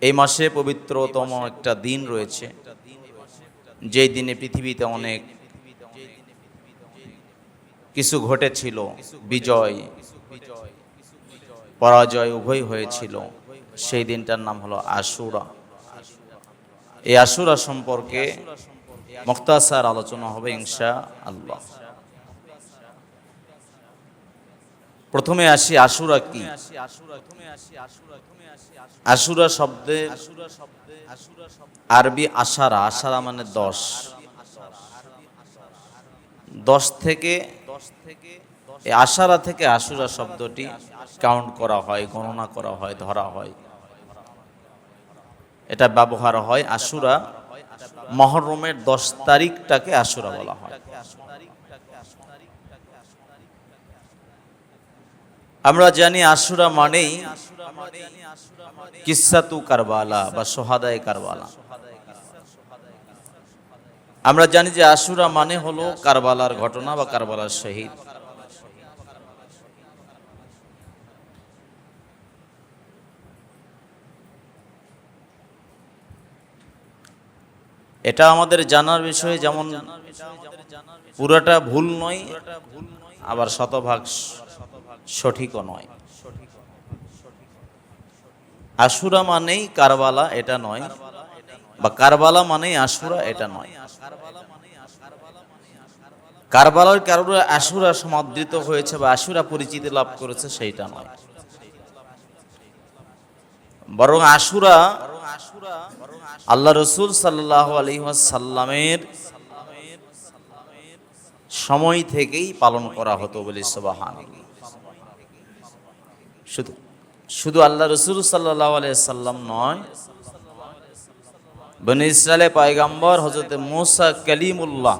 এই মাসে পবিত্রতম একটা দিন রয়েছে, যেই দিনে পৃথিবীতে অনেক কিছু ঘটেছিল, বিজয় পরাজয় উভয় হয়েছিল। সেই দিনটার নাম হলো আশুরা। এই আশুরা সম্পর্কে মুখতাসার আলোচনা হবে ইনশাআল্লাহ। প্রথমে আসি, আশুরা কি? আশুরা শব্দের আরবি আশারা, আশারা মানে 10। 10 থেকে এই আশারা থেকে আশুরা শব্দটি কাউন্ট করা হয়, গণনা করা হয়, ধরা হয়। এটা ব্যবহার হয় আশুরা, মুহররমের 10 তারিখটাকে আশুরা বলা হয়। আমরা জানি আশুরা মানেই কিসসাতু কারবালা বা সোহাদায়ে কারবালা। আমরা জানি যে আশুরা মানে হলো কারবালার ঘটনা বা কারবালার শহীদ। এটা আমাদের জানার বিষয়, যেমন পুরাটা ভুল নয়, আবার শতভাগ সঠিকও নয়। আশুরা মানেই কারবালা এটা নয়, বা কারবালা মানেই আশুরা এটা নয়। কারবালার কারণে আশুরা সমাদৃত হয়েছে বা আশুরা পরিচিতি লাভ করেছে সেইটা নয়, বরং আশুরা আল্লাহ রসুল সাল্লাল্লাহু আলাইহি ওয়াসাল্লামের সময় থেকেই পালন করা হতো বলে সুবহানাল্লাহ। শুধু আল্লাহ রসুল সাল্লাল্লাহু আলাইহি ওয়াসাল্লাম নয়, বনী ইসরাইলের পয়গম্বর হযরত মূসা কালিমুল্লাহ,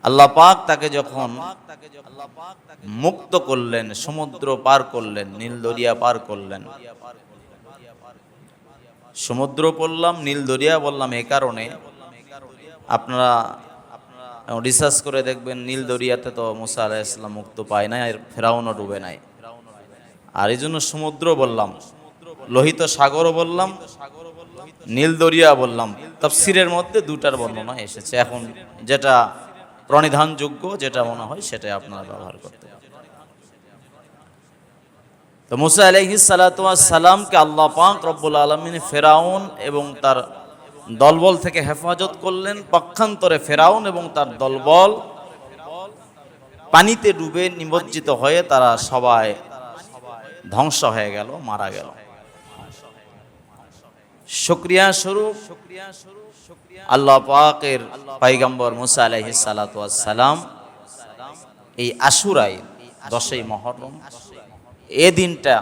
আল্লাহ পাক তাকে যখন মুক্ত করলেন, সমুদ্র পার করলেন, নীল দরিয়া পার করলেন। সমুদ্র বললাম, নীল দরিয়া বললাম এই কারণে, আপনারা রিসার্চ করে দেখবেন নীল দরিয়াতে তো মুসা আলাইহিস সালাম মুক্ত পায় নাই, আর ফেরাউনও ডুবে নাই। আর এই জন্য সমুদ্র বললাম, লোহিত সাগরও বললাম, নীল দরিয়া বললাম। তাফসীরের মধ্যে দুটার বর্ণনা এসেছে। এখন যেটা প্রণিধানযোগ্য, যেটা মনে হয় সেটাই আপনারা ব্যবহার করতে পারেন। তো মুসা আলাইহিস সালাতু ওয়াস সালামকে আল্লাহ পাক রব্বুল আলামিন ফেরাউন এবং তার দলবল থেকে হেফাজত করলেন। পক্ষান্তরে ফেরাউন এবং তার দলবল পানিতে ডুবে নিমজ্জিত হয়ে তারা সবাই ধ্বংস হয়ে গেল, মারা গেল। শুকরিয়া স্বরূপ আল্লাহ পাকের পয়গম্বর মুসা আলাইহিস সালাতু ওয়াস সালাম এই আশুরায় 10ই মুহররম এই দিনটা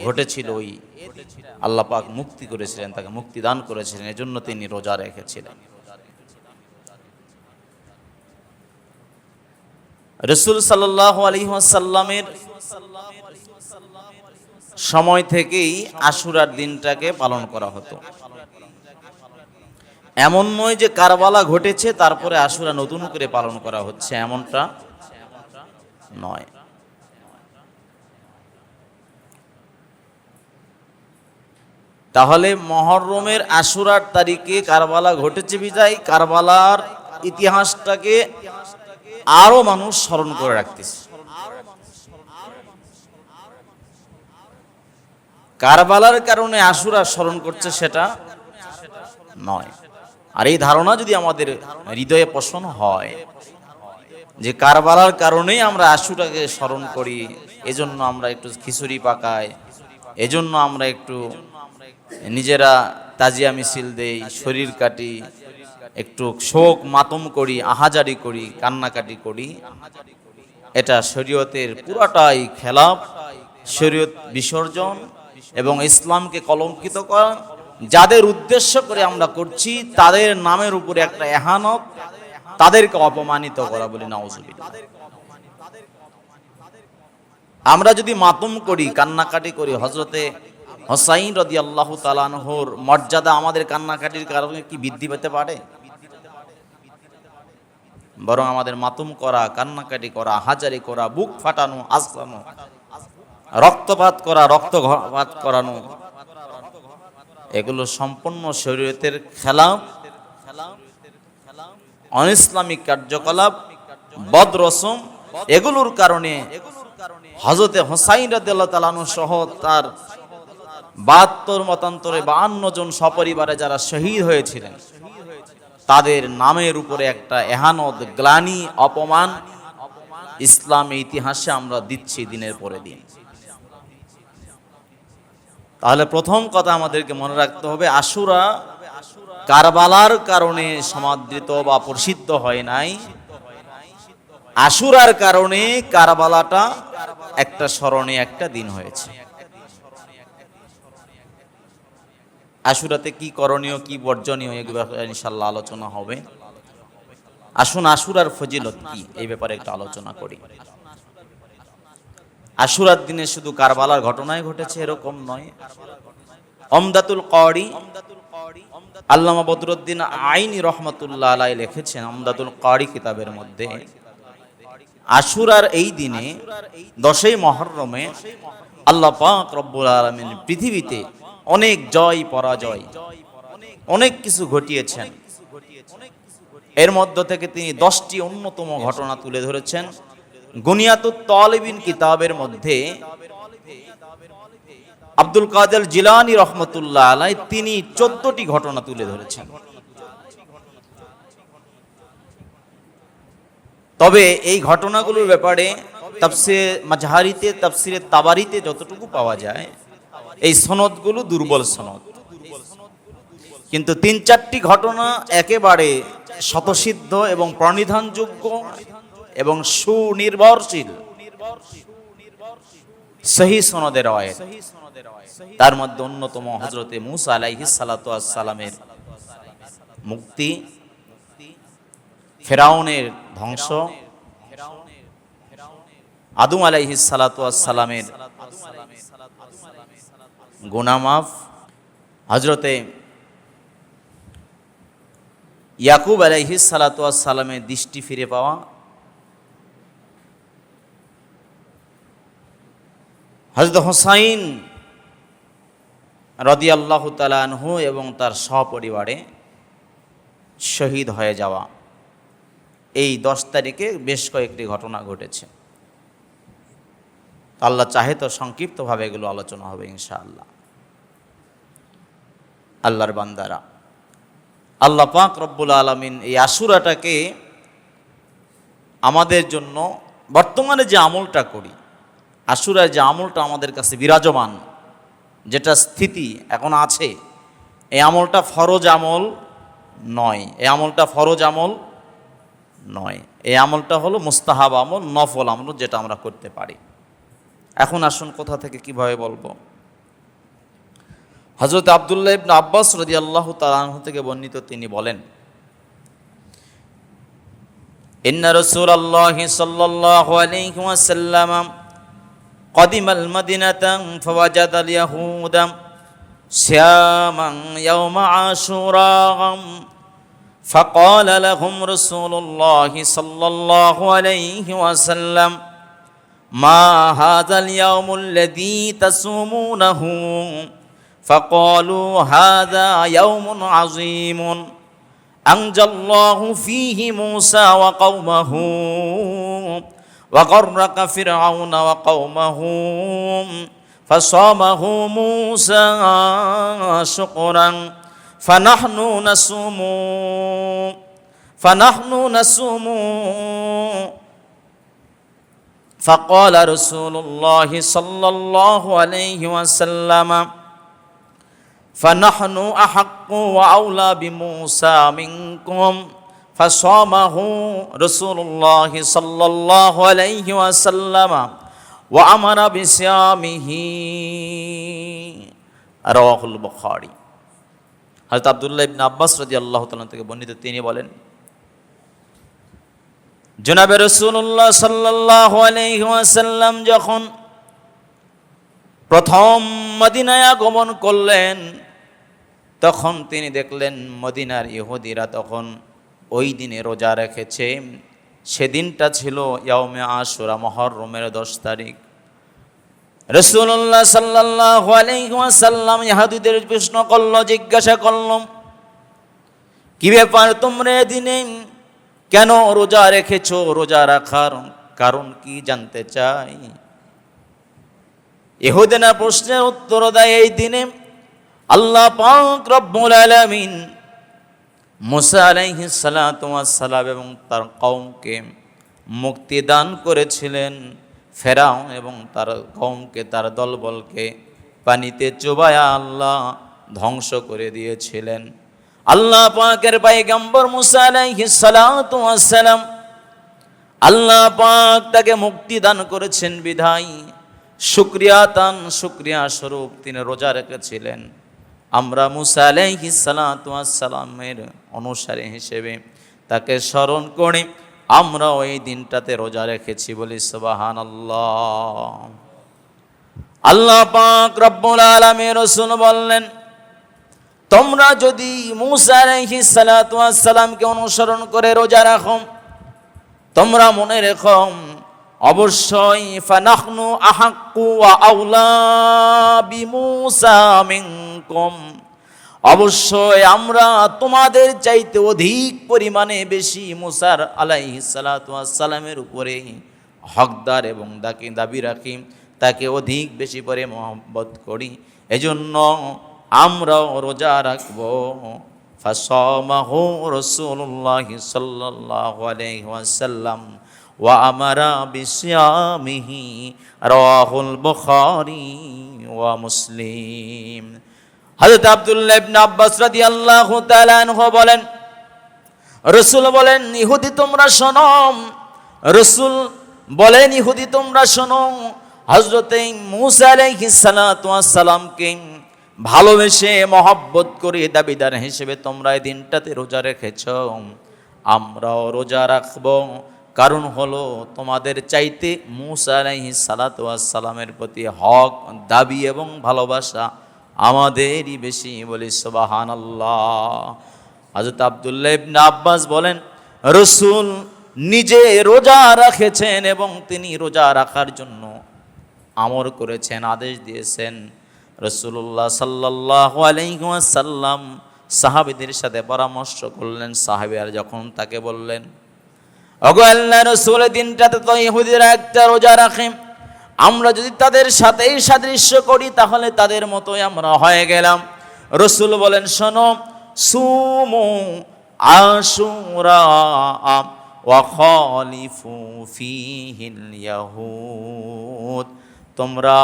ঘটেছিল, ওই আল্লাহ পাক মুক্তি করেছিলেন, তাকে মুক্তি দান করেছিলেন, এজন্য তিনি রোজা রেখেছিলেন। রাসূল সাল্লাল্লাহু আলাইহি ওয়াসাল্লামের সময় থেকেই আশুরার দিনটাকে পালন করা হতো। এমন নয় যে কারবালা ঘটেছে তারপরে আশুরা নতুন করে পালন করা হচ্ছে, এমনটা নয়। তাহলে মুহররমের আশুরার তারিখে কারবালা ঘটেছে বিদায় কারবালার ইতিহাসটাকে আরো মানুষ স্মরণ করে রাখতেছে। কারবালার কারণে আশুরা স্মরণ করছে সেটা নয়। আর এই ধারণা যদি আমাদের হৃদয়ে পোষণ হয় যে কারবালার কারণেই আমরা আশুরাকে স্মরণ করি, এজন্য আমরা একটু খিচুড়ি পাকাই, এজন্য আমরা একটু নিজেরা তাজিয়া মিছিল দেই, শরীর কাটি, একটু শোক মাতম করি, আহাজারি করি, কান্নাকাটি করি, এটা শরীয়তের পুরাটাই খেলাফ, শরীয়ত বিসর্জন এবং ইসলামকে কলঙ্কিত করা। যাদের উদ্দেশ্য করে আমরা করছি তাদের নামের উপরে একটা ইহানত, তাদেরকে অপমানিত করা, বলি নাউজুবিল্লাহ। আমরা যদি মাতম করি, কান্নাকাটি করি, হযরতে হুসাইন রাদিয়াল্লাহু তাআলা আনহুর মর্যাদা আমাদের কান্নাকাটির কারণে কি বৃদ্ধি পেতে পারে? বরং আমাদের মাতম করা, কান্নাকাটি করা, হাজারি করা, বুক ফাটানো, আজলানো, রক্তপাত করা, রক্তপাত করানো, এগুলো সম্পূর্ণ শরীয়তের খেলাফ, অনইসলামিক কার্যকলাপ, বদ রসম। এগুলোর কারণে হযরতে হুসাইন রাদিয়াল্লাহু তাআলা আনহু সহ তার ৭২ মতান্তরে ৫২ জন সপরিবারে যারা শহীদ হয়েছিলেন, তাদের নামের উপরে একটা এহানত, গ্লানি, অপমান ইসলামী ইতিহাসে আমরা দিচ্ছি দিনের পরে দিন। তাহলে প্রথম কথা আমাদেরকে মনে রাখতে হবে, আশুরা কারবালার কারণে সমাদৃত বা প্রসিদ্ধ হয় নাই। আশুরার কারণে কারবালাটা একটা স্মরণীয় একটা দিন হয়েছে। আশুরাতে কি করণীয়, কি বর্জনীয়, এগুলো ইনশাআল্লাহ আলোচনা হবে। আসুন আশুরার ফজিলত কি এই ব্যাপারে একটু আলোচনা করি। আশুরার দিনে শুধু কারবালার ঘটনাই ঘটেছে এরকম নয়। ওমদাতুল কারি আল্লামা বদরুদ্দিন আইনি রহমাতুল্লাহ আলাইহি লিখেছেন ওমদাতুল কারি কিতাবের মধ্যে, আশুরার এই দিনে 10ই মুহররমে আল্লাহ পাক রব্বুল আলামিন পৃথিবীতে অনেক জয় পরাজয়, অনেক কিছু ঘটিয়েছেন। এর মধ্য থেকে তিনি 10টি অন্যতম ঘটনা তুলে ধরেছেন। গুনিয়াতুত তালিবিন কিতাবের মধ্যে আব্দুল কাদের জিলানী রহমতুল্লাহ আলাইহি তিনি 14টি ঘটনা তুলে ধরেছেন। তবে এই ঘটনাগুলোর ব্যাপারে তাফসীরে মাজহারিতে, তাফসীরে তাবারিতে যতটুকু পাওয়া যায়, এই সনদগুলো দুর্বল সনদ। কিন্তু 3-4টি ঘটনা একেবারে স্বতঃসিদ্ধ এবং প্রণিধানযোগ্য এবং সুনির্ভরশীল সহি সনদের রওয়ায়াত। তার মধ্যে অন্যতম হযরতে মূসা আলাইহিস সালাতু ওয়াস সালামের মুক্তি, ফেরাউনের ধ্বংস, আদম আলাইহিস সালাতু ওয়াস সালামের গুনাহ মাফ, হযরতে ইয়াকুব আলাইহিস সালাতু ওয়াস সালামের দৃষ্টি ফিরে পাওয়া, হযরত হুসাইন রাদিয়াল্লাহু তাআলা আনহু এবং তার সহপরিবারে শহীদ হয়ে যাওয়া, এই 10 তারিখে বেশ কয়েকটি ঘটনা ঘটেছে। আল্লাহ চাহে তো সংক্ষিপ্তভাবে এগুলো আলোচনা হবে ইনশাআল্লাহ। আল্লাহর বান্দারা, আল্লাহ পাক রব্বুল আলামিন এই আশুরাটাকে আমাদের জন্য বর্তমানে যে আমলটা করি, আশুরার যে আমলটা আমাদের কাছে বিরাজমান, যেটা স্থিতি এখন আছে, এই আমলটা ফরজ আমল নয়। এই আমলটা ফরজ আমল নয়, এই আমলটা হলো মুস্তাহাব আমল, নফল আমল, যেটা আমরা করতে পারি। এখন আসুন কোথা থেকে কিভাবে বলবো। হযরত আব্দুল্লাহ ইবনে আব্বাস রাদিয়াল্লাহু তাআলা আনহু থেকে বর্ণিত, তিনি বলেন, ইন্না রাসূলুল্লাহি সাল্লাল্লাহু আলাইহি ওয়াসাল্লাম কদিমাল মাদিনাতা ফাওয়াজাদাল ইয়াহুদা সিয়ামান ইয়াওমা আশুরা فقال لهم رسول الله صلى الله عليه وسلم ما هذا اليوم الذي تصومونه فقالوا هذا يوم عظيم أنجى الله فيه موسى وقومه وغرق فرعون وقومه فصامه موسى شكرا فنحن نصوم فقال رسول الله صلى الله عليه وسلم فنحن أحق وأولى بموسى منكم فصامه رسول الله صلى الله عليه وسلم وأمر بصيامه رواه البخاري। হযরত আব্দুল্লাহ ইবনে আব্বাস রাদিয়াল্লাহু তাআলা থেকে বর্ণিত, তিনি বলেন, জনাবে রাসূলুল্লাহ সাল্লাল্লাহু আলাইহি ওয়াসাল্লাম যখন প্রথম মদিনায় আগমন করলেন, তখন তিনি দেখলেন মদিনার ইহুদিরা তখন ওই দিনে রোজা রেখেছে। সেদিনটা ছিল ইয়াউমে আশুরা, মুহররমের 10 তারিখ। রাসূলুল্লাহ সাল্লাল্লাহু আলাইহি ওয়াসাল্লাম ইহুদীদের প্রশ্ন করল, জিজ্ঞাসা করল, কি ব্যাপার তোমরা এদিনে কেন রোজা রেখেছো? রোজা রাখার কারণ কি জানতে চাই। ইহুদিনা প্রশ্নের উত্তর দেয়, এই দিনে আল্লাহ পাক রব্বুল আলামিন মুসা আলাইহিস সালাতু ওয়াস সালাম এবং তার কওমকে মুক্তি দান করেছিলেন। ফেরাউন এবং তার কওমকে, তার দলবলকে পানিতে চুবায়া আল্লাহ ধ্বংস করে দিয়েছিলেন। আল্লাহ পাকের পয়গম্বর মুসা আলাইহিস সালাতু ওয়াস সালাম, আল্লাহ পাক তাকে মুক্তি দান করেছেন বিধায় শুকরিয়া স্বরূপ তিনি রোজা রেখেছিলেন। আমরা মুসা আলাইহিস সালাতু ওয়াস সালামের অনুসারী হিসেবে তাকে স্মরণ করে আমরা ওই দিনটাতে রোজা রেখেছি, বলি সুবহানাল্লাহ। আল্লাহ পাক রব্বুল আলামিন রাসূল বললেন, তোমরা যদি মুসা আলাইহিস সালাতু ওয়াস সালামকে অনুসরণ করে রোজা রাখো, তোমরা মনে রেখো অবশ্যই ফানাহনু আহাক্কু ওয়া আউলা বিমুসা মিনকুম, অবশ্যই আমরা তোমাদের চাইতে অধিক পরিমাণে বেশি মুসার আলাইহিস সালাতু ওয়াস সালামের উপরে হকদার এবং দাবি রাখি, তাকে অধিক বেশি করে মহব্বত করি, এজন্য আমরাও রোজা রাখব। ফাসামাহু রাসূলুল্লাহ সাল্লাল্লাহু আলাইহি ওয়াসাল্লাম ওয়া আমারা বিসিয়ামিহি, রাওয়াহুল বুখারী ওয়া মুসলিম। হযরত আব্দুল্লাহ ইবনে আব্বাস রাদিয়াল্লাহু তাআলা আনহু বলেন, রাসূল বলেন, ইহুদি তোমরা শোনো। রাসূল বলেন, ইহুদি তোমরা শোনো, হযরত মুসা আলাইহিস সালাতু ওয়াস সালামকে ভালোবেসে মহব্বত করে দাবিদার হিসেবে তোমরা এই দিনটাতে রোজা রেখেছ, আমরাও রোজা রাখব। কারণ হলো তোমাদের চাইতে মুসা আলাইহিস সালাতু ওয়াস সালামের প্রতি হক, দাবি এবং ভালোবাসা আমাদেরই বেশি, বলি সুবহানাল্লাহ। হযরত আব্দুল্লাহ ইবনে আব্বাস বলেন, রাসূল নিজে রোজা রেখেছেন এবং তিনি রোজা রাখার জন্য আমর করেছেন, আদেশ দিয়েছেন। রাসূলুল্লাহ সাল্লাল্লাহু আলাইহি ওয়াসাল্লাম সাহাবীদের সাথে পরামর্শ করলেন। সাহাবীরা যখন তাকে বললেন, ওগো আল্লাহর রাসূল, দিনটাতে তো ইহুদিরা একটা রোজা রাখে, আমরা যদি তাদের সাথেই সাদৃশ্য করি তাহলে তাদের মতোই আমরা হয়ে গেলাম। রাসূল বলেন, শোনো, সুমু আশুরা ওয়া খালিফু ফীহিল ইয়াহুদ, তোমরা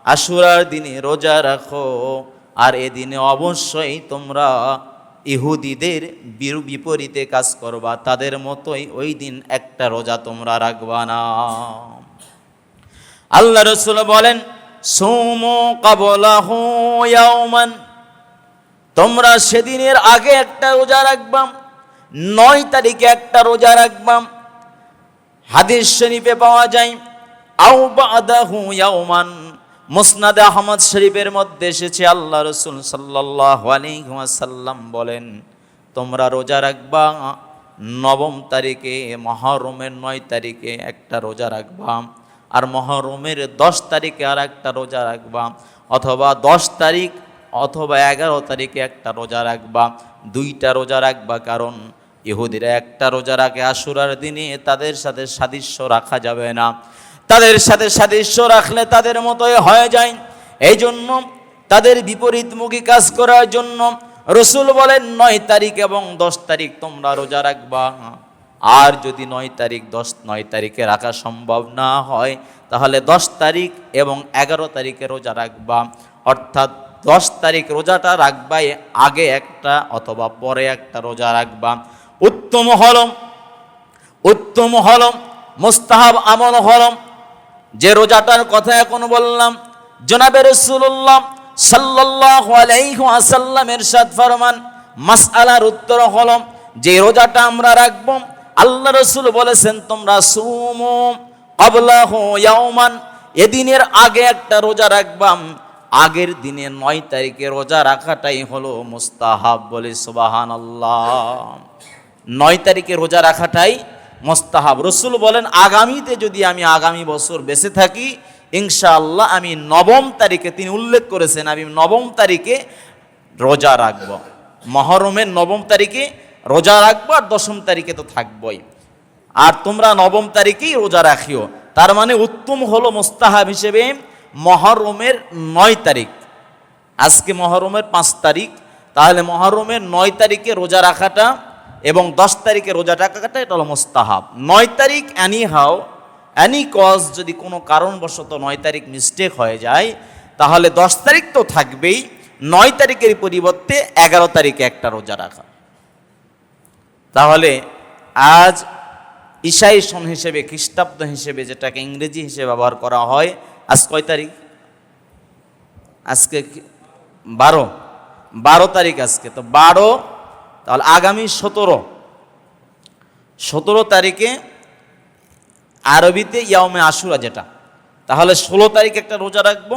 আশুরার দিনে রোজা রাখো, আর এদিনে অবশ্যই তোমরা ইহুদিদের বিপরীতে কাজ করবা, তাদের মতোই ওই দিন একটা রোজা তোমরা রাখবা না। আল্লাহ রাসূল বলেন, সুমু ক্বাবলাহু ইয়াওমান, তোমরা সেদিনের আগে একটা রোজা রাখবা, 9 তারিখে একটা রোজা রাখবা। হাদিস শরীফে পাওয়া যায়, আও বাদাহু ইয়াওমান, মুসনাদ আহমদ শরীফের মধ্যে এসেছে, আল্লাহ রাসূল সাল্লাল্লাহু আলাইহি ওয়াসাল্লাম বলেন, তোমরা রোজা রাখবা 9 তারিখে, মুহররমের 9 তারিখে একটা রোজা রাখবা, আর মুহররমের 10 তারিখে আর একটা রোজা রাখবা, অথবা 10 তারিখ অথবা 11 তারিখে একটা রোজা রাখবা। 2টা রোজা রাখবা, কারণ ইহুদিরা একটা রোজা রাখে আশুরার দিনে, তাদের সাথে সাদৃশ্য রাখা যাবে না, তাদের সাথে সাদৃশ্য রাখলে তাদের মতোই হয়ে যায়। এই জন্য তাদের বিপরীতমুখী কাজ করার জন্য রাসূল বলেন 9 তারিখ এবং 10 তারিখ তোমরা রোজা রাখবা। আর যদি 9 তারিখে রাখা সম্ভব না হয় তাহলে 10 তারিখ এবং 11 তারিখে রোজা রাখবা, অর্থাৎ 10 তারিখ রোজাটা রাখবা, আগে একটা অথবা পরে একটা রোজা রাখবা। উত্তম হলো মুস্তাহাব আমল হলো যে রোজাটার কথা এখন বললাম, জনাবে রাসূলুল্লাহ সাল্লাল্লাহু আলাইহি ওয়াসাল্লাম ইরশাদ ফরমান, মাসআলার উত্তর হলো যে রোজাটা আমরা রাখব, আল্লাহ রাসূল বলেছেন তোমরা সুমু ক্বাবলাহু ইয়াওমান, এদিনের আগে একটা রোজা রাখবা, আগের দিনে 9 তারিখে রোজা রাখাটাই হলো মুস্তাহাব, বলে সুবহানাল্লাহ। 9 তারিখে রোজা রাখাটাই মুস্তাহাব। রাসূল বলেন, আগামীতে যদি আমি আগামী বছর বেঁচে থাকি ইনশাআল্লাহ আমি 9 তারিখে, তিনি উল্লেখ করেছেন আমি 9 তারিখে রোজা রাখবো, মহরমের 9 তারিখে রোজা রাখবো, আর 10 তারিখে তো থাকবই, আর তোমরা 9 তারিখেই রোজা রাখিও। তার মানে উত্তম হলো মুস্তাহাব হিসেবে মহরমের 9 তারিখ, আজকে মহরমের 5 তারিখ, তাহলে মহরমের 9 তারিখে রোজা রাখাটা এবং 10 তারিখে রোজা রাখাটা এটা হলো মুস্তাহাব। 9 তারিখ এনি কজ যদি কোনো কারণবশত 9 তারিখ মিস্টেক হয়ে যায়, তাহলে 10 তারিখ তো থাকবেই, 9 তারিখের পরিবর্তে 11 তারিখে একটা রোজা রাখা। তাহলে আজ ঈশাই সন হিসেবে, খ্রিস্টাব্দ হিসেবে, যেটাকে ইংরেজি হিসেবে ব্যবহার করা হয়, আজ কয় তারিখ? আজকে 12 তারিখ আজকে, তো 12, তাহলে আগামী 17 তারিখে আরবিতে ইয়াউমে আশুরা যেটা, তাহলে 16 তারিখ একটা রোজা রাখবো,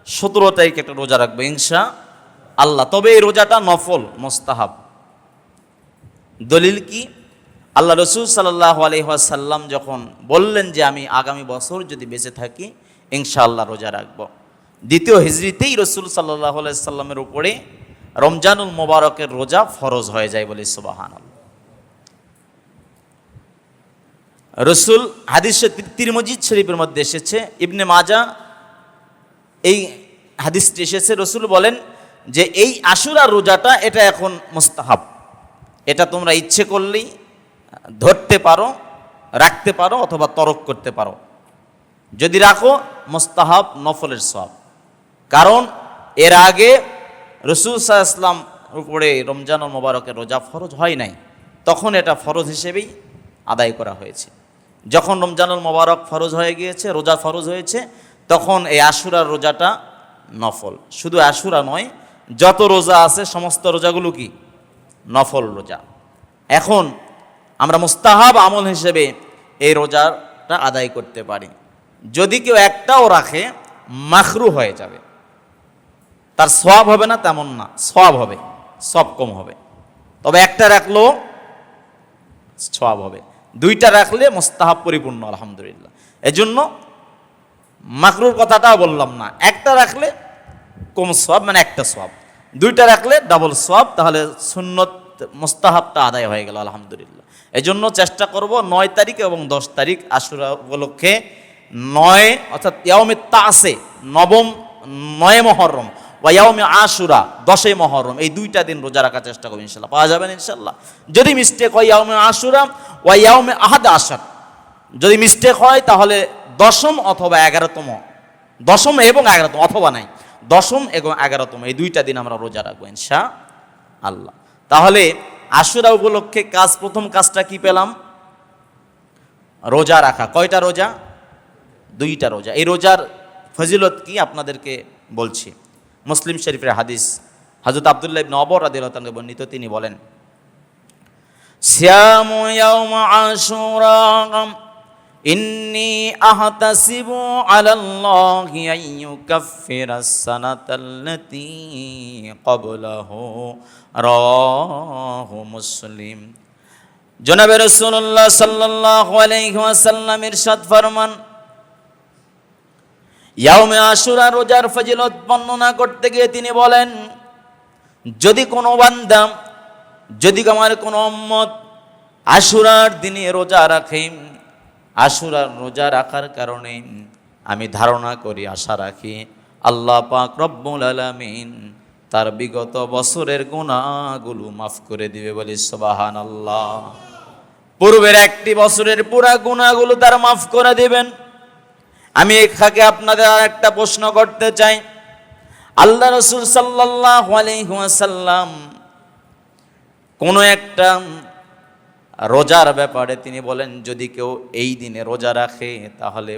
17 তারিখ একটা রোজা রাখবো ইনশাআল্লাহ। তবে এই রোজাটা নফল, মুস্তাহাব। দলিল কি? আল্লাহ রসুল সাল্লাল্লাহু আলাইহি ওয়াসাল্লাম যখন বললেন যে আমি আগামী বছর যদি বেঁচে থাকি ইনশাআল্লাহ রোজা রাখবো, দ্বিতীয় হিজরিতেই রসুল সাল্লাল্লাহু আলাইহি ওয়াসাল্লামের উপরে রমজানুল মোবারকের রোজা ফরজ হয়ে যায়, বলে সুবহানাল্লাহ। রসুল হাদিসে তিরমিজি শরীফের মধ্যে এসেছে, ইবনে মাজা এই হাদিসটি এসেছে, রসুল বলেন যে এই আশুরা রোজাটা এটা এখন মুস্তাহাব, এটা তোমরা ইচ্ছে করলেই ধরতে পারো, রাখতে পারো, অথবা তরক করতে পারো। যদি রাখো মুস্তাহাব, নফলের সওয়াব। কারণ এর আগে রসুল সাল্লাল্লাহু আলাইহি ওয়াসাল্লাম উপরে রমজানুল মোবারকের রোজা ফরজ হয় নাই, তখন এটা ফরজ হিসেবেই আদায় করা হয়েছে। যখন রমজানুল মোবারক ফরজ হয়ে গিয়েছে, রোজা ফরজ হয়েছে, তখন এই আশুরার রোজাটা নফল। শুধু আশুরা নয়, যত রোজা আছে সমস্ত রোজাগুলো কি নফল রোজা। এখন আমরা মুস্তাহাব আমল হিসেবে এই রোজাটা আদায় করতে পারি। যদি কেউ একটাও রাখে মাকরু হয়ে যাবে, তার সওয়াব হবে না তেমন না, সওয়াব হবে, সব কম হবে। তবে একটা রাখলেও সওয়াব হবে, 2টা রাখলে মুস্তাহাব পরিপূর্ণ, আলহামদুলিল্লাহ। এজন্য মাকরুর কথাটাও বললাম না, একটা রাখলে কম সওয়াব, মানে একটা সওয়াব, 2টা রাখলে ডাবল সওয়াব, তাহলে সুন্নত মুস্তাহাবটা আদায় হয়ে গেল, আলহামদুলিল্লাহ। এজন্য চেষ্টা করব 9 তারিখ এবং 10 তারিখ আশুরা উপলক্ষে, 9 অর্থাৎ ইয়াউমে তাসে, 9 মহরম, ওয়া ইয়াউমে আশুরা 10 মহরম, এই 2টা দিন রোজা রাখার চেষ্টা করব, ইনশাআল্লাহ পাওয়া যাবেন ইনশাআল্লাহ। যদি মিস্টেক হয় ইয়াউমে আশুরা ওয়া ইয়াউমে আহাদ আশার, যদি মিস্টেক হয় তাহলে 10ম অথবা 11তম, 10ম এবং 11তম, অথবা নাই 10ম এবং 11তম, এই 2টা দিন আমরা রোজা রাখবো ইনশাআল্লাহ। তাহলে আশুরা উপলক্ষে প্রথম কাজটা কি পেলাম? রোজা রাখা। কয়টা রোজা? 2টা রোজা। এই রোজার ফজিলত কি আপনাদেরকে বলছি। মুসলিম শরীফের হাদিস, হযরত আব্দুল্লাহ ইবনে ওমর রাদিয়াল্লাহু তাআলা বর্ণিত, তিনি বলেন, সিয়ামু ইয়াউম আশুরা ইন্নী আহতাসিবু আলাল্লাহি আইয়ুকাফফিরাস সানাতাল্লাতী ক্বাবলাহু, রাওয়াহু মুসলিম। জনাবে রাসূলুল্লাহ সাল্লাল্লাহু আলাইহি ওয়াসাল্লাম ইরশাদ ফরমান, ইয়াউমে আশুরা রোজার ফজিলত বর্ণনা করতে গিয়ে তিনি বলেন, যদি কোনো বান্দা, যদি আমার কোনো উম্মত আশুরার দিনে রোজা রাখে, আশুরার রোজা রাখার কারণে আমি ধারণা করি, আশা রাখি, আল্লাহ পাক রব্বুল আলামিন তার বিগত বছরের গুনাহগুলো মাফ করে দিবে, বলি সুবহানাল্লাহ। পূর্বের একটি বছরের পুরা গুনাহগুলো তার মাফ করে দিবেন। আমি এখানে আপনাদের একটা প্রশ্ন করতে চাই। আল্লাহ রাসূল সাল্লাল্লাহু আলাইহি ওয়াসাল্লাম কোন একটা রোজার ব্যাপারে তিনি বলেন, যদি কেউ এই দিনে রোজা রাখে তাহলে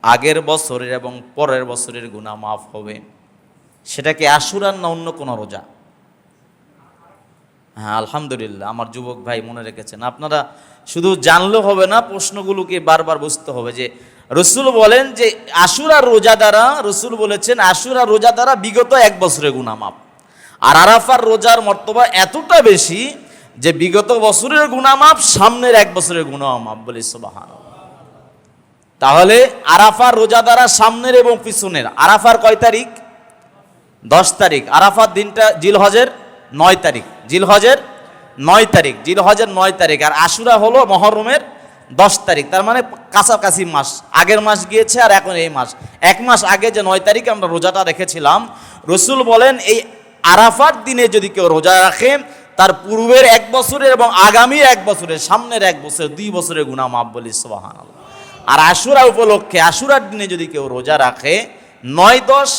আগের বছরের এবং পরের বছরের গুনাহ মাফ হবে। সেটা কি আশুরার না অন্য কোনো রোজা? হ্যাঁ, আলহামদুলিল্লাহ, আমার যুবক ভাই মনে রেখেছেন। আপনারা শুধু জানলে হবে না, প্রশ্নগুলোকে বারবার বুঝতে হবে। যে রসুল বলেন যে আশুরার রোজা দ্বারা, রসুল বলেছেন আশুরার রোজা দ্বারা বিগত 1 বছরের গুনাহ মাফ। আর আরাফার রোজার মর্তবা এতটা বেশি যে বিগত বছরের গুনাহ মাফ, সামনের 1 বছরের গুনাহ মাফ, বলি সুবহানাল্লাহ। তাহলে আরাফার রোজাদারা সামনের এবং পিছনের। আরাফার কয় তারিখ? 10 তারিখ। আরাফার দিনটা জিলহজের 9 তারিখ। জিলহজের 9 তারিখ, জিলহজের 9 তারিখ। আর আশুরা হলো মহরমের 10 তারিখ। তার মানে কাছাকাছি মাস, আগের মাস গিয়েছে আর এখন এই মাস। এক মাস আগে যে 9 তারিখে আমরা রোজাটা রেখেছিলাম, রসুল বলেন এই আরাফার দিনে যদি কেউ রোজা রাখে, তার পূর্বের 1 বছরের এবং আগামী 1 বছরের, সামনের 1 বছর, 2 বছরের গুনাহ মাফ, বলি সুবহানাল্লাহ। আর আশুরা উপলক্ষে, আশুরার দিনে যদি কেউ রোজা রাখে 9-10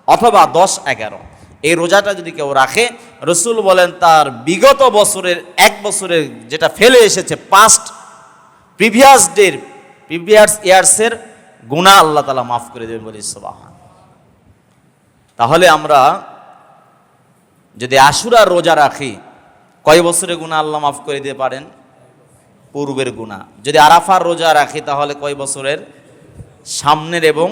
অথবা 10-11, এই রোজাটা যদি কেউ রাখে, রসুল বলেন তার বিগত বছরের 1 বছরের যেটা ফেলে এসেছে, পাস্ট প্রিভিয়াস ইয়ার্সের গুনাহ আল্লাহ তাআলা মাফ করে দেবেন, বলি সুবহান। তাহলে আমরা যদি আশুরার রোজা রাখি, কয় বছরের গুনাহ আল্লাহ মাফ করে দিতে পারেন? পূর্বের গুনাহ। যদি আরাফার রোজা রাখি তাহলে কয় বছরের? সামনের এবং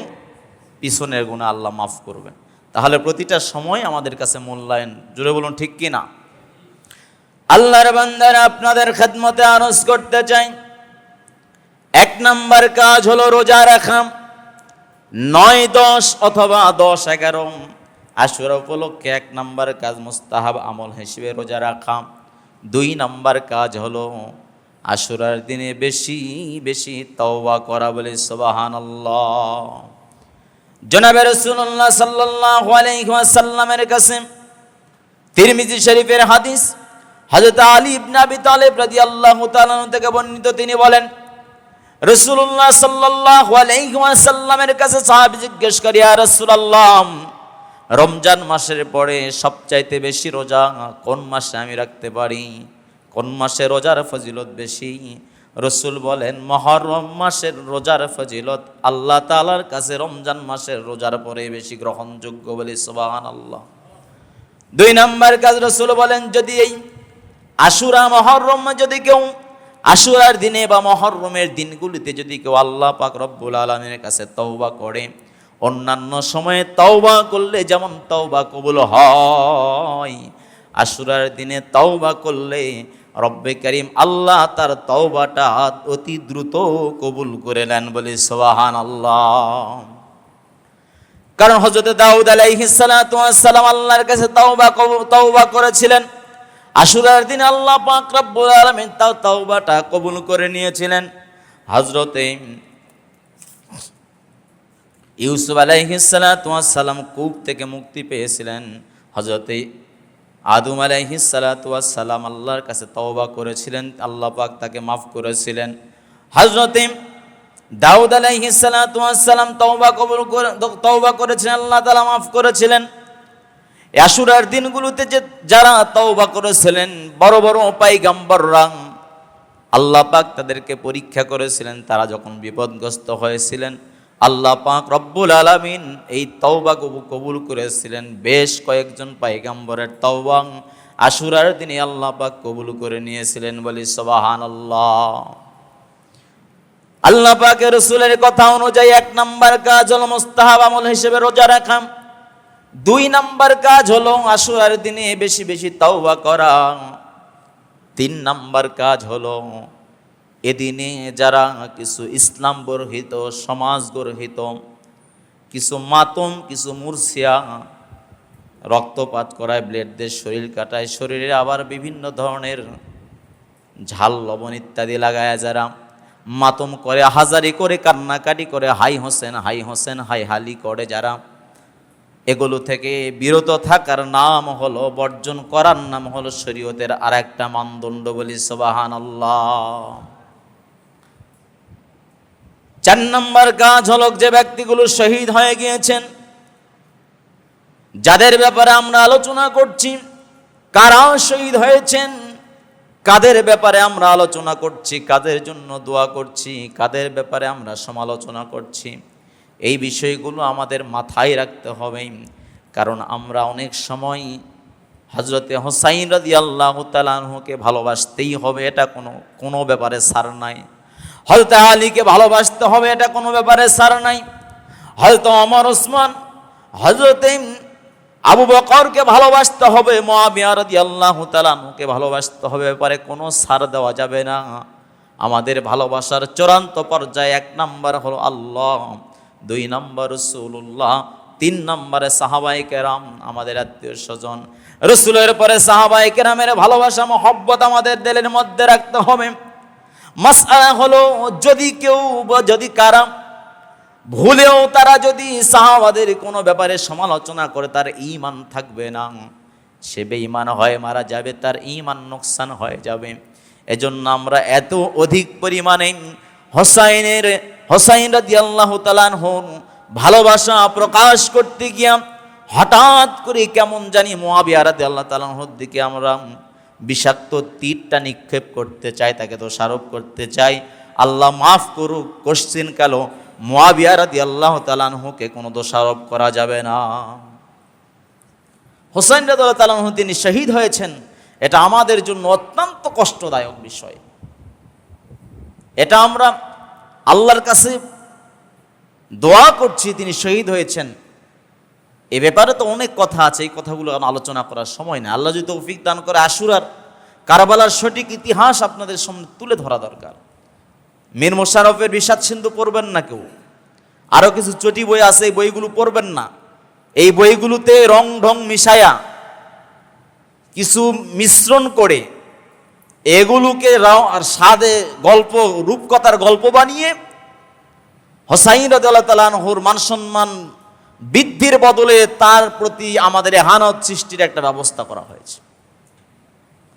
পিছনের গুনাহ আল্লাহ মাফ করবেন। তাহলে প্রতিটা সময় আমাদের কাছে মূল্যায়ন। জোরে বলুন ঠিক কি না? আল্লাহর বান্দারা, আপনাদের খেদমতে আরজ করতে চাই, 1 নাম্বার কাজ হলো রোজা রাখা 9-10 অথবা 10-11। আশুরা উপলক্ষে 1 নাম্বার কাজ মুস্তাহাব আমল হিসেবে রোজা রাখা। 2 নাম্বার কাজ হলো আশুরার দিনে বেশি বেশি তওবা করা, বলে সুবহানাল্লাহ। জনাবে রাসূলুল্লাহ সাল্লাল্লাহু আলাইহি ওয়াসাল্লামের কাছে তিরমিজি শরীফের হাদিস, হযরত আলী ইবনে আবি তালিব রাদিয়াল্লাহু তাআলা থেকে বর্ণিত, তিনি বলেন রাসূলুল্লাহ সাল্লাল্লাহু আলাইহি ওয়াসাল্লামের কাছে সাহাবী জিজ্ঞেস করে, ইয়া রাসূলুল্লাহ, রমজান মাসের পরে সবচাইতে বেশি রোজা কোন মাসে আমি রাখতে পারি? কোন মাসে রোজার ফজিলত বেশি? রসুল বলেন মুহররম মাসের রোজার ফজিলত আল্লাহ তাআলার কাছে রমজান মাসের রোজার পরে বেশি গ্রহণযোগ্য, বলে সুবহানাল্লাহ। 2 নাম্বার কাজ রসুল বলেন, যদি এই আশুরা মুহররম যদি কেউ আশুরার দিনে বা মুহররমের দিনগুলিতে যদি কেউ আল্লাহ পাক রব্বুল আলামিনের কাছে তওবা করে, অন্যান্য সময়ে তওবা করলে যেমন তওবা কবুল হয়, আশুরার দিনে তওবা করলে রব্বে কারীম আল্লাহ তার তওবাটা অতি দ্রুত কবুল করে নেন, বলে সুবহানাল্লাহ। কারণ হযরত দাউদ আলাইহিস সালাতু ওয়াস সালাম আল্লাহর কাছে তওবা করেছিলেন। আশুরার দিন আল্লাহ পাক রব্বুল আলামিন তার তওবাটা কবুল করে নিয়েছিলেন। হযরত ইউসুফ আলাইহিস সালাতু ওয়াস সালাম কূপ থেকে মুক্তি পেয়েছিলেন। হযরত আদম আলাইহিস সালাতু ওয়াস সালাম আল্লাহর কাছে তওবা করেছিলেন, আল্লাহ পাক তাকে মাফ করেছিলেন। হযরত দাউদ আলাইহিস সালাতু ওয়াস সালাম তওবা করেছিলেন, আল্লাহ তাআলা মাফ করেছিলেন। আশুরার দিনগুলোতে যারা তওবা করেছিলেন, বড় বড় পয়গম্বররা, আল্লাহ পাক তাদেরকে পরীক্ষা করেছিলেন। তারা যখন বিপদগ্রস্ত হয়েছিলেন, আল্লাহ পাক রব্বুল আলামিন এই তওবা কবুল করেছিলেন। বেশ কয়েকজন পয়গম্বরের তওবা আশুরার দিনে আল্লাহ পাক কবুল করে নিয়েছিলেন, বলি সুবহানাল্লাহ। আল্লাহ পাকের রাসূলের কথা অনুযায়ী 1 নাম্বার কাজ হলো মুস্তাহাব আমল হিসেবে রোজা রাখা। 2 নাম্বার কাজ হলো আশুরার দিনে বেশি বেশি তওবা করা। 3 নাম্বার কাজ হলো এদিনে যারা কিছু ইসলাম গর্হিত, সমাজ গর্হিত কিছু মাতম, কিছু মুরসিয়া, রক্তপাত করায়, ব্লেড দিয়ে শরীর কাটায়, শরীরে আবার বিভিন্ন ধরনের ঝাল লবণ ইত্যাদি লাগায় যারা মাতম করে, হাজারি করে, কান্নাকাটি করে, হাই হোসেন হাই হোসেন হাই হালি করে যারা, এগুলো থেকে বিরত থাকার নাম হলো, বর্জন করার নাম হলো শরীয়তের আরেকটা মানদণ্ড, বলি সুবহানাল্লাহ। 4 নম্বর কাজ হলো যে ব্যক্তিগুলো শহীদ হয়ে গিয়েছেন, যাদের ব্যাপারে আমরা আলোচনা করছি, কারা শহীদ হয়েছেন, কাদের ব্যাপারে আমরা আলোচনা করছি, কাদের জন্য দোয়া করছি, কাদের ব্যাপারে আমরা সমালোচনা করছি, এই বিষয়গুলো আমাদের মাথায় রাখতে হবে। কারণ আমরা অনেক সময় হযরতে হুসাইন রাদিয়াল্লাহু তাআলা আনহুকে ভালোবাসতেই হবে, এটা কোনো ব্যাপারে ছাড় নাই। হযরত আলীকে ভালোবাসতে হবে, এটা কোনো ব্যাপারে ছাড় নাই। হযরত ওমর, ওসমান, হযরত আবু বকরকে ভালোবাসতে হবে, মুআবিয়া রাদিয়াল্লাহু তাআলা আনহুকে ভালোবাসতে হবে, ব্যাপারে কোনো ছাড় দেওয়া যাবে না। আমাদের ভালোবাসার চূড়ান্ত পর্যায়ে 1 নাম্বার হলো আল্লাহ, 2 নাম্বার রাসূলুল্লাহ, 3 নম্বরে সাহাবায়ে কেরাম, আমাদের আত্মীয় স্বজন। রাসূলের পরে সাহাবায়ে কেরামের ভালোবাসা মহব্বত আমাদের দিলের মধ্যে রাখতে হবে। মাসআলা হলো যদি কারা ভুলেও তারা যদি সাহাবাদের কোনো ব্যাপারে সমালোচনা করে, তার ঈমান থাকবে না, সে বেঈমান হয়ে মারা যাবে, তার ঈমান নোকসান হয়ে যাবে। এজন্য আমরা এত অধিক পরিমাণে হোসাইন রাদিয়াল্লাহু তাআলা আনহুর ভালোবাসা প্রকাশ করতে গিয়া হঠাৎ করে কেমন জানি মুআবিয়া রাদিয়াল্লাহু তাআলা আনহুর দিকে আমরা বিষাক্ত তীরটা নিক্ষেপ করতে চাই, তাকে দোষারোপ করতে চাই। আল্লাহ মাফ করুক, কোশ্চিন কালো মুআবিয়া রাদিয়াল্লাহু তাআলা আনহুকে কোনো দোষারোপ করা যাবে না। হোসাইন রাদিয়াল্লাহু তাআলা আনহু তিনি শহীদ হয়েছেন, এটা আমাদের জন্য অত্যন্ত কষ্টদায়ক বিষয়। এটা আমরা আল্লাহর কাছে দোয়া করছি, তিনি শহীদ হয়েছেন। এ ব্যাপারে তো অনেক কথা আছে, এই কথাগুলো আলোচনা করার সময় না। আল্লাহ যদি তৌফিক দান করে আশুরার কারবালার সঠিক ইতিহাস আপনাদের সামনে তুলে ধরা দরকার। মীর মোশাররফের বিষাদ সিন্ধু পড়বেন না কেউ, আরো কিছু চটি বই আছে, এই বইগুলো পড়বেন না। এই বইগুলোতে রং ঢং মিশায়া কিছু মিশ্রণ করে এগুলোকে আর সাদে গল্প, রূপকথার গল্প বানিয়ে হোসাইন রাদিয়াল্লাহু তাআলা আনহুর মান সম্মান বৃদ্ধির বদলে তার প্রতি আমাদের এহানত সৃষ্টির একটা ব্যবস্থা করা হয়েছে।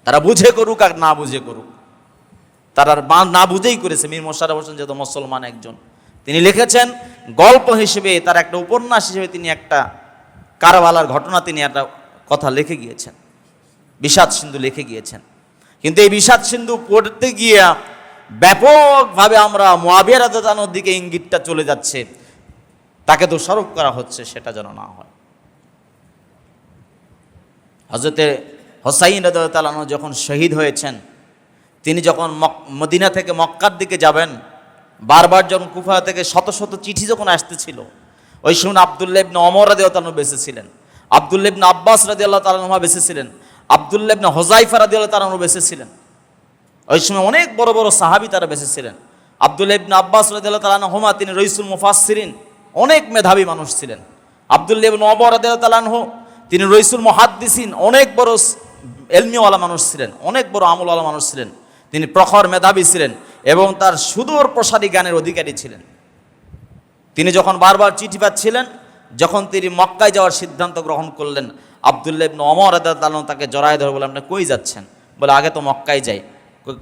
তারা বুঝে করুক আর না বুঝে করুক, তারা না বুঝেই করেছে। মীর মোশাররফ হোসেন যেহেতু মুসলমান একজন, তিনি লিখেছেন গল্প হিসেবে, তার একটা উপন্যাস হিসেবে তিনি একটা কারবালার ঘটনা, তিনি একটা কথা লিখে গিয়েছেন, বিষাদ সিন্ধু লিখে গিয়েছেন। কিন্তু এই বিষাদ সিন্ধু পড়তে গিয়ে ব্যাপকভাবে আমরা মুআবিয়া রাদিয়াল্লাহু আনহুর দিকে ইঙ্গিতটা চলে যাচ্ছে, তাকে দোষারোপ করা হচ্ছে, সেটা যেন না হয়। হযরতে হোসাইন রাদিয়াল্লাহু তাআলা আনহু যখন শহীদ হয়েছেন, তিনি যখন মদিনা থেকে মক্কার দিকে যাবেন, বারবার যখন কুফা থেকে শত শত চিঠি যখন আসতেছিল, ওই সময় আব্দুল্লাহ ইবনে ওমর রাদিয়াল্লাহু তাআলা বেঁচে ছিলেন, আব্দুল্লাহ ইবনে আব্বাস রাদিয়াল্লাহু তাআলা বেঁচে ছিলেন, আব্দুল্লাহ ইবনে হুযায়ফা রাদিয়াল্লাহু তাআলা বেঁচে ছিলেন। ওই সময় অনেক বড় বড় সাহাবী তারা বেঁচে ছিলেন। আব্দুল্লাহ ইবনে আব্বাস রাদিয়াল্লাহু তাআলা হুমা, তিনি রাইসুল মুফাসসিরিন, অনেক মেধাবী মানুষ ছিলেন। আব্দুল্লাহ ইবনে ওমর রাদিয়াল্লাহু তাআলা তিনি রাইসুল মুহাদ্দিসিন, অনেক বড় ইলমিওয়ালা মানুষ ছিলেন, অনেক বড় আমলওয়ালা মানুষ ছিলেন। তিনি প্রখর মেধাবী ছিলেন এবং তার সুদূর প্রসারী জ্ঞানের অধিকারী ছিলেন। তিনি যখন বারবার চিঠি পাচ্ছিলেন, যখন তিনি মক্কায় যাওয়ার সিদ্ধান্ত গ্রহণ করলেন, আব্দুল্লাহ ইবনে ওমর রাদিয়াল্লাহু তাআলা তাকে জড়ায় ধরে বলে, আপনি কই যাচ্ছেন? বলে, আগে তো মক্কায় যাই।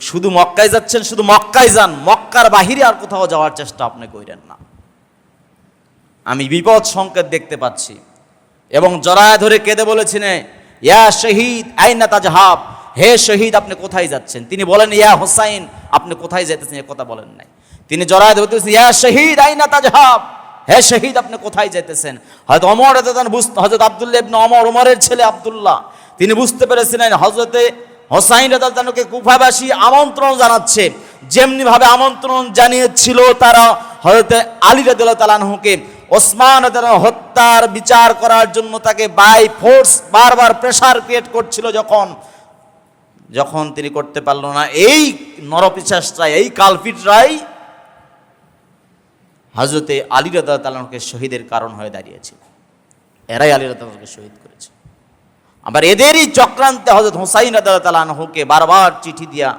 শুধু মক্কায় যাচ্ছেন? শুধু মক্কায় যান, মক্কার বাহিরে আর কোথাও যাওয়ার চেষ্টা আপনি কইরেন না, আমি বিপদ সংকেত দেখতে পাচ্ছি। এবং জড়ায় ধরে কেঁদে বলেছিলেন, ইয়া শহীদ আইনা তাজহাব, হে শহীদ আপনি কোথায় যাচ্ছেন? তিনি বলেন, ইয়া হোসাইন আপনি কোথায় যাইতেছেন, এ কথা বলেন নাই। তিনি জড়ায় ধরতেছেন, ইয়া শহীদ আইনা তাজহাব, হে শহীদ আপনি কোথায় যাইতেছেন? হয়তো ওমর হযরত আব্দুল্লাহ ইবনে ওমর, ওমরের ছেলে আব্দুল্লাহ, তিনি বুঝতে পেরেছিলেন হযরতে হোসাইন রাদিয়াল্লাহু তাআলাকে কুফাবাসী আমন্ত্রণ জানাচ্ছে, যেমনি ভাবে আমন্ত্রণ জানিয়েছিল তারা হযরতে আলী রাদিয়াল্লাহু তাআলা আনহুকে ওসমান রাদিয়াল্লাহু হত্যার বিচার করার জন্য তাকে বাই ফোর্স বারবার প্রেসার ক্রিয়েট করছিল, যখন তিনি করতে পারল না, এই নরপিশাচরাই, এই কালপিটরাই হযরতে আলী রাদিয়াল্লাহু তাআলা আনহুকে শহীদের কারণ হয়ে দাঁড়িয়েছিল। এরাই আলী রাদিয়াল্লাহু তাআলাকে শহীদ করেছে। আবার এদেরই চক্রান্তে হযরত হোসাইন রাদিয়াল্লাহু তাআলা আনহুকে বারবার চিঠি দিয়া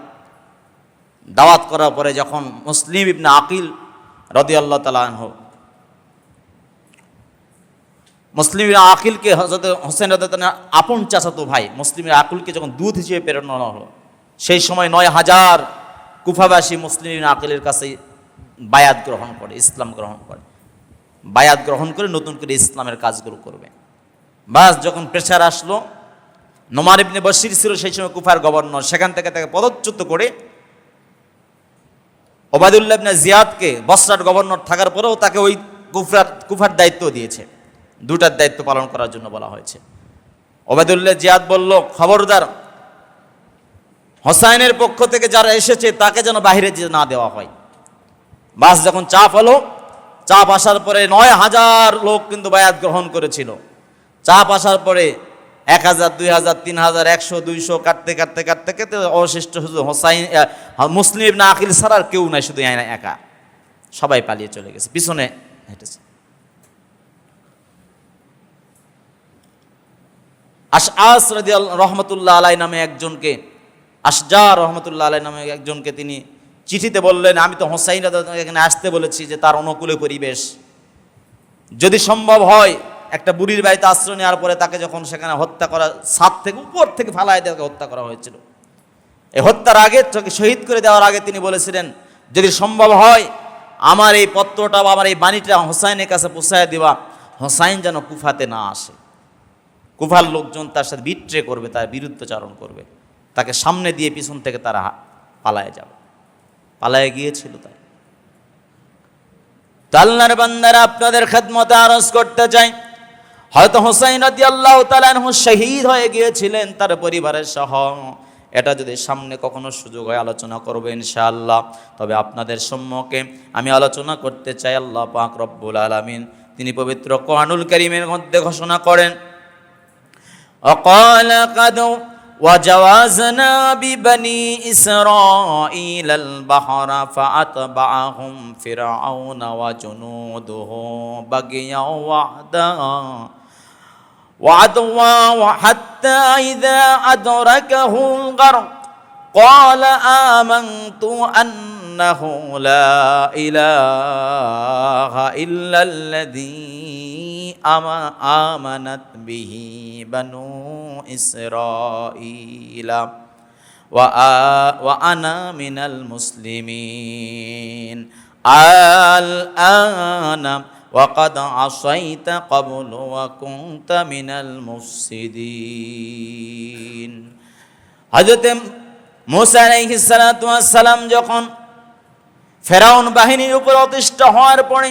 দাওয়াত করার পরে যখন মুসলিম ইবনে আকিল রাদিয়াল্লাহু তাআলা আনহু, মুসলিম ইবনে আকিলকে হযরত হোসেন রাদিয়াল্লাহু তাআলা আপন চাচাতো ভাই মুসলিম ইবনে আকিলকে যখন দূত হিসেবে প্রেরণ করা হলো, সেই সময় 9000 কুফাবাসী মুসলিম ইবনে আকিলের কাছে বায়াত গ্রহণ করে, ইসলাম গ্রহণ করে, বায়াত গ্রহণ করে নতুন করে ইসলামের কাজগুলো করবে। বাস যখন প্রেসার আসলো, নোমান ইবনে বশির ছিল সেই সময় কুফার গভর্নর, সেখান থেকে তাকে পদচ্যুত করে ওবায়দুল্লাহ ইবনে জিয়াদকে বসরার গভর্নর থাকার পরেও তাকে ওই কুফার দায়িত্ব দিয়েছে, দুটার দায়িত্ব পালন করার জন্য বলা হয়েছে। ওবায়দুল্লাহ জিয়াদ বলল, খবরদার হোসাইনের পক্ষ থেকে যারা এসেছে তাকে যেন বাইরে যেতে না দেওয়া হয়। বাস যখন চাপ হলো, চাপ আসার পরে 9000 লোক কিন্তু বায়াত গ্রহণ করেছিল। চাপ আসার পরে 1000, 2000, 3000, 100, 200 কাটতে কাটতে কাটতে কাটতে অবশিষ্ট শুধু হোসাইন, মুসলিম ইবনে আকিল ছাড়া আর কেউ নাই, শুধু একা। সবাই পালিয়ে চলে গেছে, পিছনে হেঁটেছে। আশআস রাদিয়াল্লাহু রহমতুল্লাহ আলাইহি নামে একজনকে, আশজার রহমতুল্লাহ আলাইহি নামে একজনকে তিনি চিঠিতে বললেন, আমি তো হোসাইন রাদিয়াল্লাহু এখানে আসতে বলেছি, যে তার অনুকূলে পরিবেশ, যদি সম্ভব হয় একটা বুড়ির বাড়িতে আশ্রয় নেওয়ার পরে তাকে যখন সেখানে হত্যা করা, ছাদ থেকে উপর থেকে ফালায় দিয়ে হত্যা করা হয়েছিল, এই হত্যার আগে, তাকে শহীদ করে দেওয়ার আগে তিনি বলেছিলেন, যদি সম্ভব হয় আমার এই পত্রটা বা আমার এই বাণীটা হোসাইনের কাছে পৌঁছায় দেওয়া, হোসাইন যেন কুফাতে না আসে, কুফার লোকজন তার সাথে বিট্রে করবে, তার বিরুদ্ধচারণ করবে, তাকে সামনে দিয়ে পিছন থেকে তারা পালায় যাবে। পালায় গিয়েছিল। তাই আল্লাহর বান্দারা, আপনাদের খেদমতে আরজ করতে চাই, হয়তো হোসাইন রাদিয়াল্লাহু তাআলা আনহু শহীদ হয়ে গিয়েছিলেন তার পরিবারের সহ, এটা যদি সামনে কখনো সুযোগ হয় আলোচনা করব ইনশাআল্লাহ। তবে আপনাদের সম্মুখে আমি আলোচনা করতে চাই, আল্লাহ পাক রব্বুল আলামিন তিনি পবিত্র কোরআনুল কারীমের মধ্যে ঘোষণা করেন, وقال قد وجوازنا ببني إسرائيل البحر فأتبعهم فرعون وجنوده بغيا وعدوا حتى إذا أدركه الغرق قال آمنت أنه لا إله إلا الذي آمنت به بنو إسرائيل وأنا من المسلمين الآن وقد عصيت قبل وكنت من المفسدين। হযরত মূসা আলাইহিস সালাতু ওয়াস সালাম যখন ফেরাউন বাহিনীর উপর অতিষ্ঠ হওয়ার পরে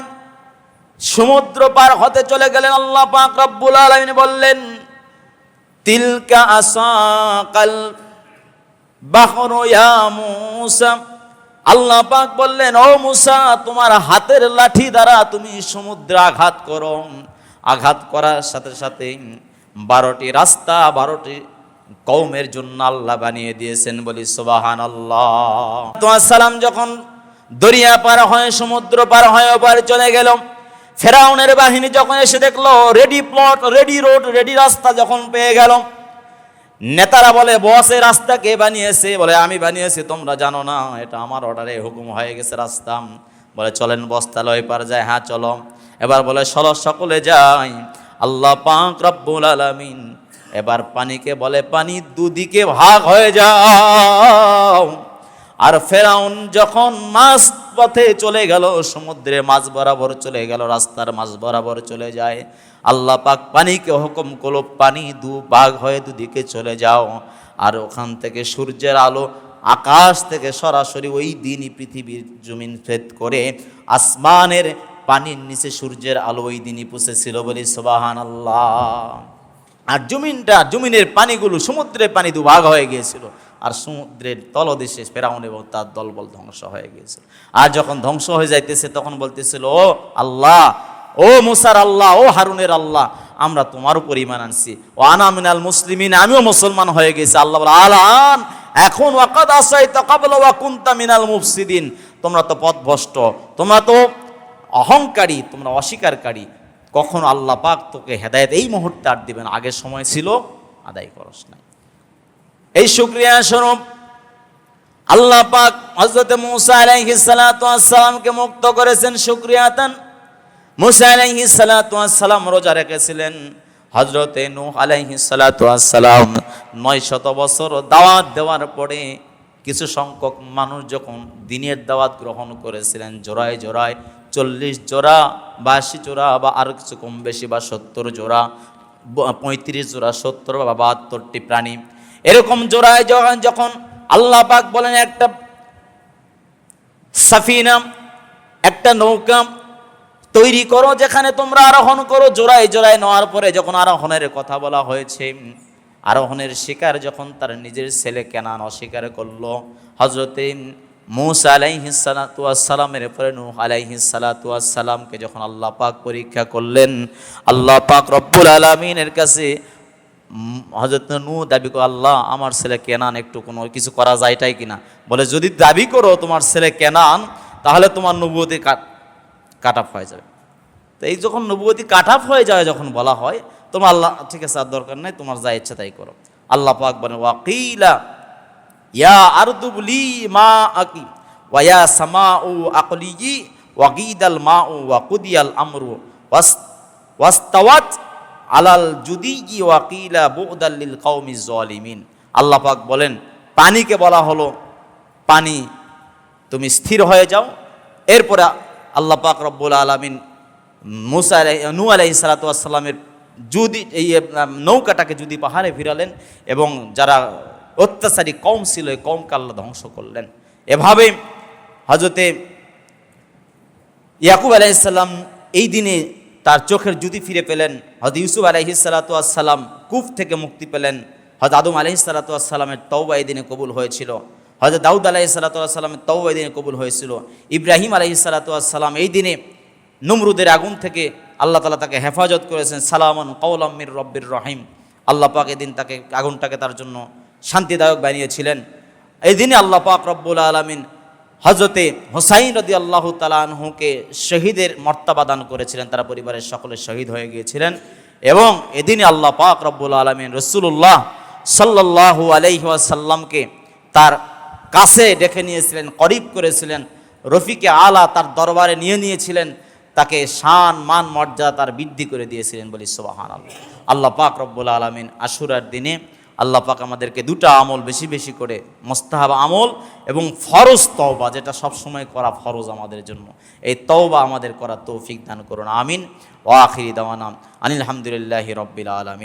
সমুদ্র পার হতে চলে গেলেন, আল্লাহ পাক রব্বুল আলামিন বললেন, তিলকা আসাকাল বাহরু ইয়া মূসা, আল্লাহ পাক বললেন, ও মূসা, তোমার হাতের লাঠি দ্বারা তুমি সমুদ্রে আঘাত করো। আঘাত করার সাথে সাথে 12টি রাস্তা 12টি কওমের জন্য আল্লাহ বানিয়ে দিয়েছেন, বলি সুবহানাল্লাহ। তোমার সালাম যখন দরিয়া পার হয়, সমুদ্র পার হয়, ওপারে চলে গেল, ফেরাউনের বাহিনী যখন এসে দেখলো ready plot, ready road, ready রাস্তা যখন পেয়ে গেল, নেতারা বলে, বস এই রাস্তা কে বানিয়েছে? বলে, আমি বানিয়েছি, তোমরা জানো না, এটা আমার অর্ডারে হুকুম হয়ে গেছে রাস্তা। বলে, চলেন বস তাহলে ওই পার যায়। হ্যাঁ চলো। এবার বলে, চলো সকলে যাই। আল্লাহ পাক রব্বুল আলামিন এবার পানিকে বলে, পানি দুদিকে ভাগ হয়ে যাও। আর ফেরাউন যখন মাঝ পথে চলে গেল, সমুদ্রে মাঝ বরাবর চলে গেল, রাস্তার মাঝ বরাবর চলে যায়, আল্লাহ পাক পানিকে হুকুম করলো, পানি দু ভাগ হয়ে দুদিকে চলে যাও। আর ওখান থেকে সূর্যের আলো আকাশ থেকে সরাসরি ওই দিনই পৃথিবীর জমিন ভেদ করে আসমানের পানির নিচে সূর্যের আলো ওই দিনই পৌঁছেছিল, বলি সুবহানাল্লাহ। আর জমিনের পানিগুলো সমুদ্রের পানি দুভাগ হয়ে গিয়েছিল, আর সমুদ্রের তলদেশে ফেরাউন এবং তার দলবল ধ্বংস হয়ে গিয়েছিল। আর যখন ধ্বংস হয়ে যাইতেছে তখন বলতেছিল, ও আল্লাহ, ও মুসার আল্লাহ, ও হারুনের আল্লাহ, আমরা তোমার উপর ঈমান আনছি, ও আনা মিনাল মুসলিমিন, আমিও মুসলমান হয়ে গেছি। আল্লাহ বলে, আলান, এখন ওয়াকাদ আসাইতা ক্বাবলা ওয়া কুনতা মিনাল মুফসিদিন, তোমরা তো পথভ্রষ্ট, তোমরা তো অহংকারী, তোমরা অস্বীকারী, কখনো আল্লাহ পাক তোকে হেদায়েত এই মুহূর্তে আর দিবেন, আগের সময় ছিল আদায় করস নাই। এই শুকরিয়া স্বরূপ আল্লাহ পাক হযরত মূসা আলাইহিস সালাতু ওয়াস সালামকে মুক্ত করেছেন শুকরিয়াতান। মূসা আলাইহিস সালাতু ওয়াস সালাম রোজা রেখেছিলেন। হযরত নূহ আলাইহিস সালাতু ওয়াস সালাম 900 বছর দাওয়াত দেওয়ার পরে কিছু সংখ্যক মানুষ যখন দ্বীনের দাওয়াত গ্রহণ করেছিলেন, জোড়ায় জোড়ায় 40 জোড়া বা 80 জোড়া বা আর কিছু কম বেশি বা 70 জোড়া, 35 জোড়া, 70 বা 72টি প্রাণী, এরকম জোড়ায় যখন আল্লাহ পাক বলেন, একটা সাফিনা, একটা নৌকা তৈরি করো যেখানে তোমরা আরোহণ করো। জোড়ায় জোড়ায় নেওয়ার পরে যখন আরোহণের কথা বলা হয়েছে, আরোহণের শিকার যখন তার নিজের ছেলে কেনান অস্বীকার করলো, হযরতে মূসা আলাইহিস সালাতু ওয়াস সালামের পরে নূহ আলাইহিস সালাতু ওয়াস সালামকে যখন আল্লাহ পাক পরীক্ষা করলেন, আল্লাহ পাক রব্বুল আলামিনের কাছে হযরত নূহ দাবি করে, আল্লাহ আমার ছেলে কেনান একটু কোনো কিছু করা যায়টাই কিনা। বলে যদি দাবি করো তোমার ছেলে কেনান তাহলে তোমার নবুয়তি কাট অফ হয়ে যাবে। তো এই যখন নবুয়তি কাট অফ হয়ে যায় যখন বলা হয়, তোমার আল্লাহ ঠিক আছে আর দরকার নেই, তোমার যা ইচ্ছা তাই করো। আল্লাহ পাক বলেন ওয়াকিলা ইয়া আরদুবলি মা আকি ওয়া ইয়া সামাউ আকলিজি ওয়াগিদাল মাউ ওয়া কুদিয়াল আমরু ওয়াস্তাওয়াত আলাল জুদিগি ওয়াকিলা বুগদাল লিল কওমিজ জালিমিন। আল্লাহ পাক বলেন পানিকে বলা হলো পানি তুমি স্থির হয়ে যাও। এরপরে আল্লাহ পাক রব্বুল আলামিন নূহ আলাইহিস সালাতু ওয়াস সালামের যদি এই নৌকাটাকে যদি পাহাড়ে ফিরালেন এবং যারা অত্যাচারী কওম ছিল এই কওমকে আল্লাহ ধ্বংস করলেন। এভাবে হযরতে ইয়াকুব আলাইহিস সালাম এই দিনে তার চোখের জ্যোতি ফিরে পেলেন। হযরত ইউসুফ আলাইহিস সালাতু ওয়াস সালাম কুফ থেকে মুক্তি পেলেন। হযরত আদম আলাইহিস সালাতু ওয়াস সালামের তওবা এই দিনে কবুল হয়েছিল। হযরত দাউদ আলাইহিস সালাতু ওয়াস সালামের তওবা এই দিনে কবুল হয়েছিল। ইব্রাহিম আলাইহিস সালাতু ওয়াস সালাম এই দিনে নমরুদের আগুন থেকে আল্লাহ তাআলা তাকে হেফাজত করেছেন। সালামান কাওলাম মির রব্বির রহিম। আল্লাহ পাক এই দিন তাকে আগুনটাকে তার জন্য শান্তিদায়ক বানিয়েছিলেন। এই দিনে আল্লাহ পাক রব্বুল আলামিন হযরতে হুসাইন রাদিয়াল্লাহু তাআলা আনহুকে শহীদের মর্তবা দান করেছিলেন। তারা পরিবারের সকলে শহীদ হয়ে গিয়েছিলেন। এবং এদিনে আল্লাহ পাক রব্বুল আলামিন রাসূলুল্লাহ সাল্লাল্লাহু আলাইহি ওয়াসাল্লামকে তার কাছে ডেকে নিয়েছিলেন, করিব করেছিলেন, রফিকে আলা তার দরবারে নিয়েছিলেন, তাকে শান মান মর্যাদা তার বৃদ্ধি করে দিয়েছিলেন। বলি সুবহানাল্লাহ। আল্লাহ পাক রব্বুল আলামিন আশুরার দিনে আল্লাহ পাক আমাদেরকে দুটা আমল বেশি বেশি করে, মুস্তাহাব আমল এবং ফরজ তওবা, যেটা সবসময় করা ফরজ আমাদের জন্য, এই তওবা আমাদের করার তৌফিক দান করুন। আমিন। ওয়া আখিরি দাওয়ানা আনিল হামদুলিল্লাহি রাব্বিল আলামিন।